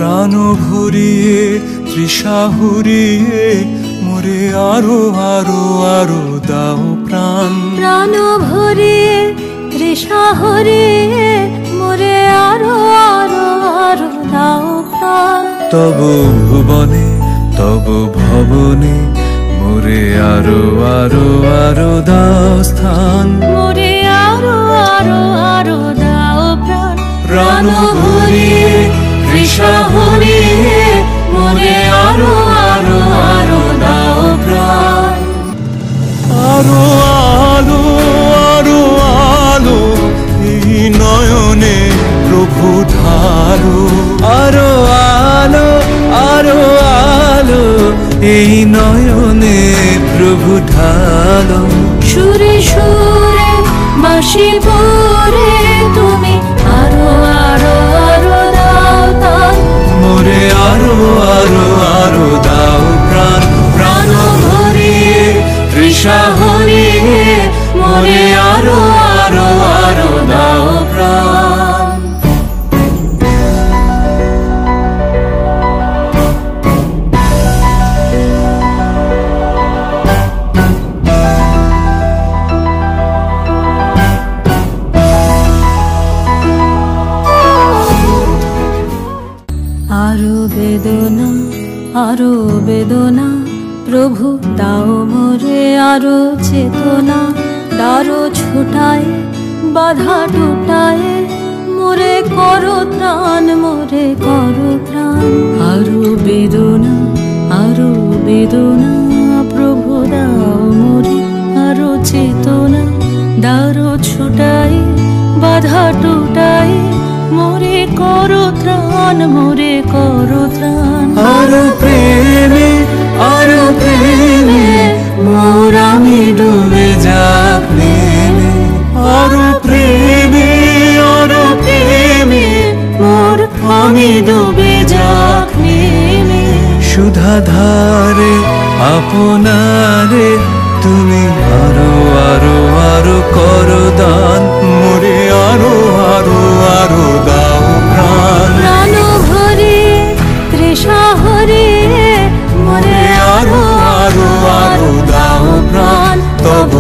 প্রাণ ভরিয়ে তৃষা হরিয়ে মোরে আরো আরো আরো দাও প্রাণ। প্রাণ ভরিয়ে তৃষা হরিয়ে মোরে আরো আরো আরো দাও প্রাণ। তব ভুবনে তব ভবনে মোরে আরো আরো আরো দাও স্থান। মোরে আরো আরো আরো দাও প্রাণ। প্রাণ ভরিয়ে তৃষা হরিয়ে মোরে আরো আরো আরো দাও প্রাণ। আরো আলো আরো আলো এই নয়নে প্রভু ঢালো। আরো আলো আরো আলো এই নয়নে প্রভু ঢালো। সুরে সুরে বাঁশি পরে তুমি আরো আরো আরো দাও তান। মোরে আরো আরো আরো দাও প্রাণ। প্রাণ ভরিয়ে তৃষা হরিয়ে মোরে আরো আরো আরো দাও প্রাণ। আরো বেদনা আরো বেদনা প্রভু দাও মোরে আরো চেতনা। দারো ছোটায় বাধা টুটায় মোরে করো ত্রাণ মোরে করো প্রাণ। আরো বেদনা প্রভু দাও মোরে আরো চেতনা। দারো ছোটায় বাধা টুটায় মোরে করো ত্রাণ মোরে করো ত্রাণ। আরো প্রেমে মোর আমি ডুবে যাক নেমে। আরো প্রেমে মোর আমি ডুবে যাক নেমে। সুধা ধারে আপনারে তুমি আরো আরো আরো করো দান। মোরে আরো আরো আরো দাও প্রাণ। প্রাণ ভরিয়ে তৃষা হরিয়ে মোরে আরো আরো আরো দাও প্রাণ। তব